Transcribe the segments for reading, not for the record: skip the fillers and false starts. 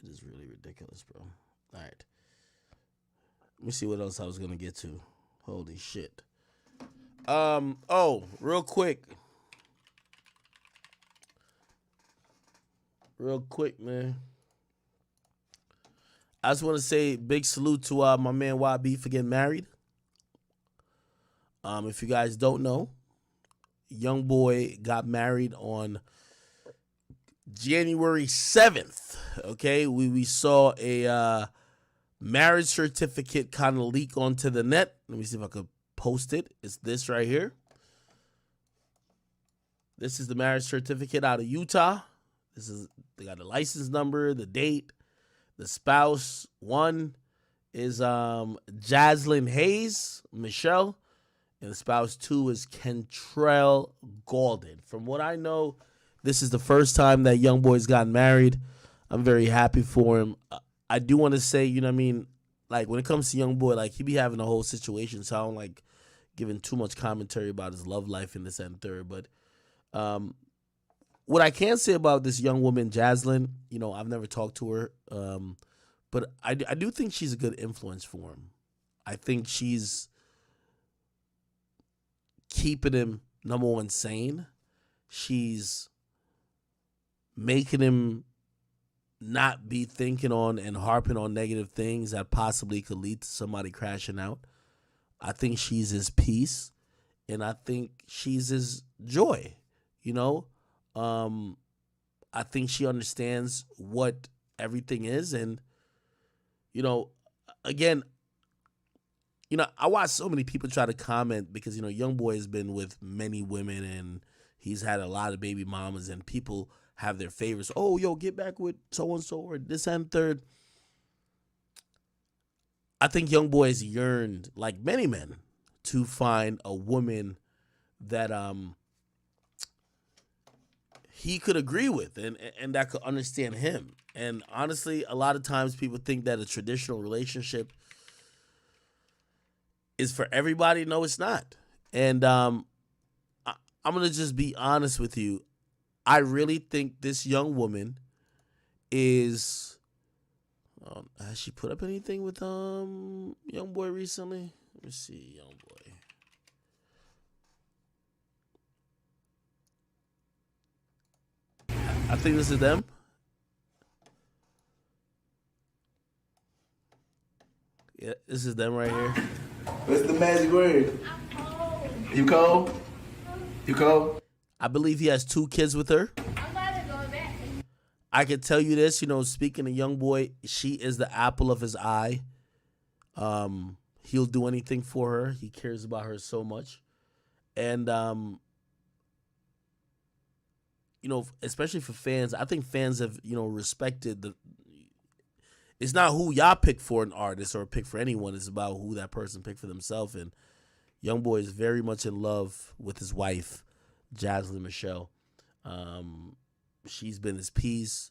Shit is really ridiculous, bro. All right. Let me see what else I was gonna get to. Holy shit. Oh, real quick. Real quick, man. I just want to say big salute to my man YB for getting married. If you guys don't know, Youngboy got married on January 7th. Okay, we saw a marriage certificate kind of leak onto the net. Let me see if I could post it. It's this right here. This is the marriage certificate out of Utah. They got the license number, the date, the spouse. One is Jazlynn Michelle, and the spouse 2 is Kentrell Golden. From what I know, this is the first time that Youngboy's gotten married. I'm very happy for him. I do want to say, you know what I mean, like when it comes to Youngboy, like he be having a whole situation, so I don't like giving too much commentary about his love life in this and third. But what I can say about this young woman, Jazlynn, you know, I've never talked to her, but I do think she's a good influence for him. I think she's keeping him, number one, sane. She's making him not be thinking on and harping on negative things that possibly could lead to somebody crashing out. I think she's his peace, and I think she's his joy, you know? I think she understands what everything is, and, you know, again, you know, I watch so many people try to comment because, you know, Youngboy has been with many women, and he's had a lot of baby mamas, and people have their favorites. Oh, yo, get back with so-and-so or this and third. I think Youngboy has yearned, like many men, to find a woman that he could agree with and that could understand him. And honestly, a lot of times people think that a traditional relationship is for everybody. No, it's not. And I'm going to just be honest with you. I really think this young woman is... has she put up anything with Youngboy recently? Let me see, Youngboy. I think this is them. Yeah, this is them right here. What's the magic word? You cold? You cold? I believe he has 2 kids with her. I can tell you this, you know, speaking of Youngboy, she is the apple of his eye. He'll do anything for her. He cares about her so much. And, you know, especially for fans, I think fans have, you know, respected the... It's not who y'all pick for an artist or pick for anyone. It's about who that person picked for themselves. And Youngboy is very much in love with his wife, Jazlynn Michelle. She's been his piece.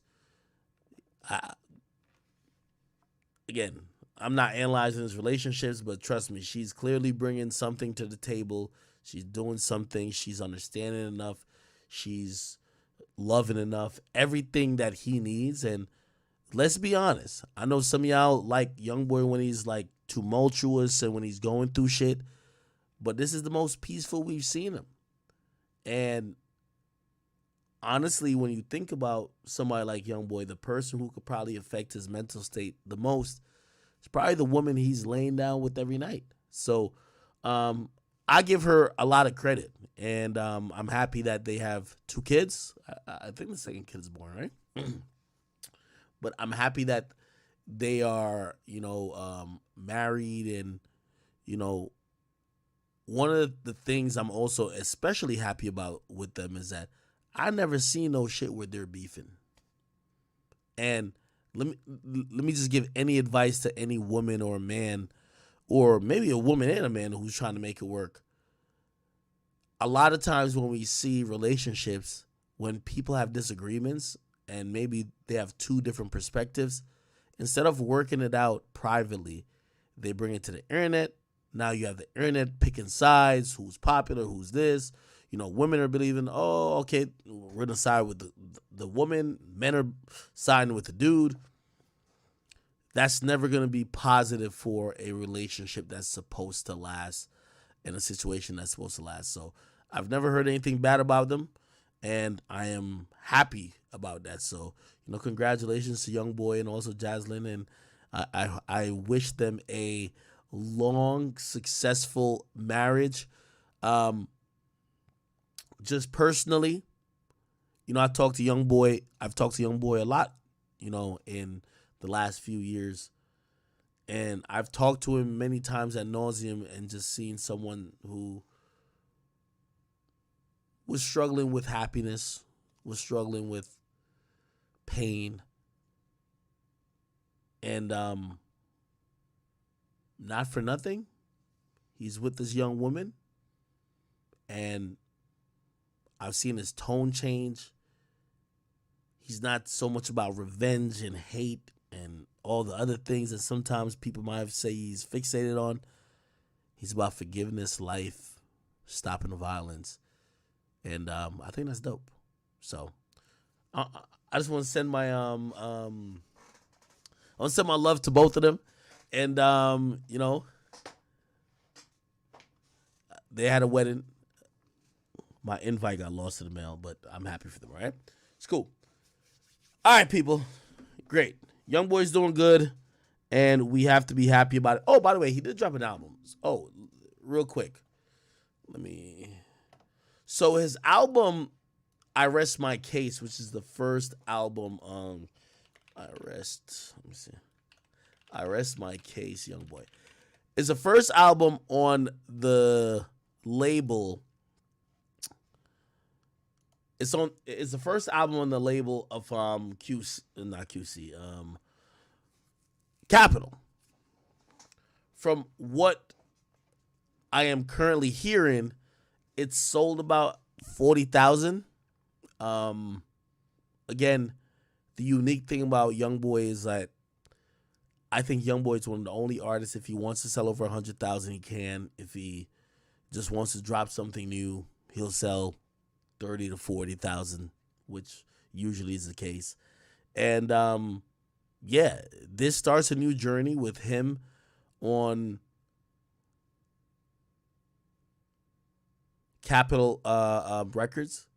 Again, I'm not analyzing his relationships, but trust me, she's clearly bringing something to the table. She's doing something. She's understanding enough. She's loving enough. Everything that he needs. And let's be honest. I know some of y'all like Youngboy when he's like tumultuous and when he's going through shit, but this is the most peaceful we've seen him. And honestly, when you think about somebody like Youngboy, the person who could probably affect his mental state the most is probably the woman he's laying down with every night. So I give her a lot of credit, and I'm happy that they have 2 kids. I think the second kid is born, right? But I'm happy that they are, you know, married, and, you know, one of the things I'm also especially happy about with them is that I never seen no shit where they're beefing. And let me just give any advice to any woman or man, or maybe a woman and a man who's trying to make it work. A lot of times when we see relationships, when people have disagreements and maybe they have 2 different perspectives, instead of working it out privately, they bring it to the internet. Now you have the internet picking sides, who's popular, who's this. You know, women are believing, oh, okay, we're going to side with the woman. Men are siding with the dude. that's never going to be positive for a relationship that's supposed to last, in a situation that's supposed to last. So I've never heard anything bad about them, and I am happy about that. So, congratulations to Youngboy and also Jazlynn, and I wish them a long, successful marriage. Just personally, I've talked to Youngboy a lot, in the last few years. And I've talked to him many times ad nauseum and just seen someone who was struggling with happiness, was struggling with pain, and not for nothing, he's with this young woman, and I've seen his tone change. He's not so much about revenge and hate and all the other things that sometimes people might say he's fixated on. He's about forgiveness, life, stopping the violence, and I think that's dope. So I just want to send my I want to send my love to both of them, and they had a wedding. My invite got lost in the mail, but I'm happy for them. All right, it's cool. All right, people, great. Youngboy's doing good, and we have to be happy about it. Oh, by the way, he did drop an album. Oh, real quick, So his album, "I Rest My Case," which is the first album. Let me see. "I Rest My Case," Youngboy. It's the first album on the label. It's the first album on the label of Capital. From what I am currently hearing, it's sold about 40,000. Again, the unique thing about Youngboy is that I think Youngboy is one of the only artists. If he wants to sell over 100,000, he can. If he just wants to drop something new, he'll sell 30 to 40,000, which usually is the case. And this starts a new journey with him on Capitol Records,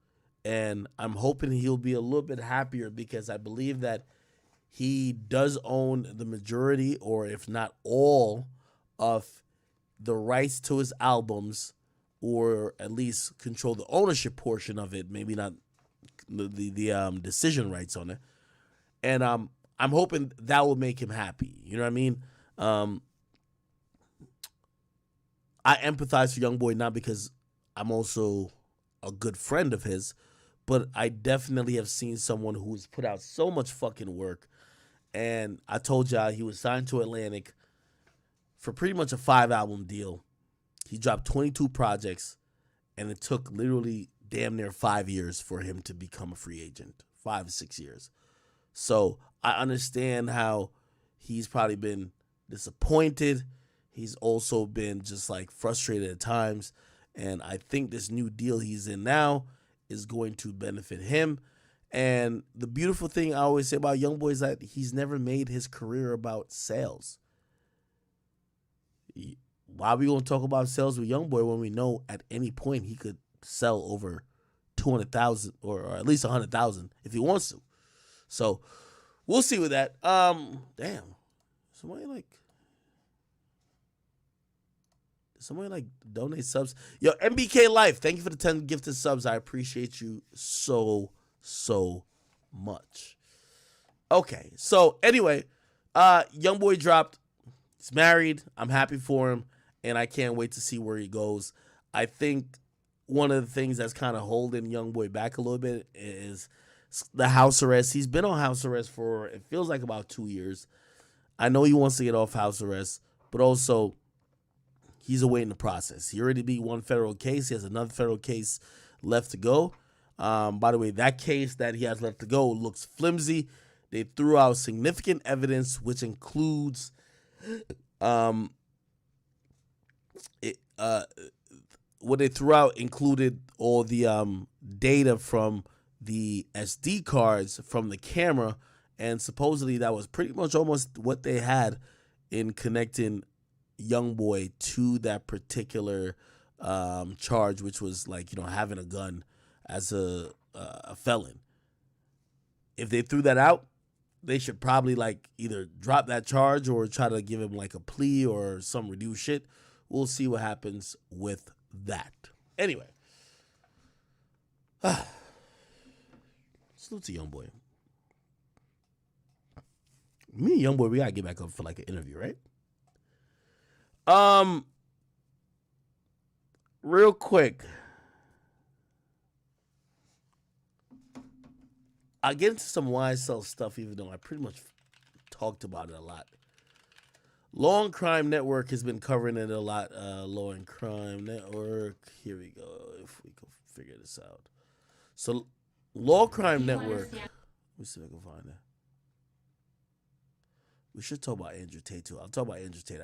and I'm hoping he'll be a little bit happier because I believe that he does own the majority, or if not all, of the rights to his albums, or at least control the ownership portion of it, maybe not the decision rights on it. And I'm hoping that will make him happy. You know what I mean? I empathize for Youngboy, not because I'm also a good friend of his, but I definitely have seen someone who's put out so much fucking work. And I told y'all he was signed to Atlantic for pretty much a 5-album deal. He dropped 22 projects, and it took literally damn near 5 years for him to become a free agent. 5 or 6 years. So I understand how he's probably been disappointed. He's also been just like frustrated at times. And I think this new deal he's in now is going to benefit him. And the beautiful thing I always say about Youngboy is that he's never made his career about sales. Why are we going to talk about sales with Youngboy when we know at any point he could sell over 200,000 or at least 100,000 if he wants to? So we'll see with that. Damn. Somebody donate subs. Yo, MBK Life, thank you for the 10 gifted subs. I appreciate you so much. Okay, so anyway, Youngboy dropped. He's married. I'm happy for him, and I can't wait to see where he goes. I think one of the things that's kind of holding Youngboy back a little bit is the house arrest. He's been on house arrest for, it feels like, about 2 years. I know he wants to get off house arrest, but also he's awaiting the process. He already beat one federal case. He has another federal case left to go. By the way, that case that he has left to go looks flimsy. They threw out significant evidence, which includes what they threw out included all the data from the SD cards from the camera And supposedly that was pretty much almost what they had in connecting Youngboy to that particular charge, which was like, having a gun as a felon. If they threw that out, they should probably like either drop that charge or try to give him like a plea or some reduced shit. We'll see what happens with that. Anyway, salute to Youngboy. Me and Youngboy, we gotta get back up for like an interview, right? Real quick, I get into some YSL stuff, even though I pretty much talked about it a lot. Long Crime Network has been covering it a lot. Long Crime Network. Here we go. If we can figure this out. So, Long Crime Network. Let me see if I can find that. We should talk about Andrew Tate too. I'll talk about Andrew Tate.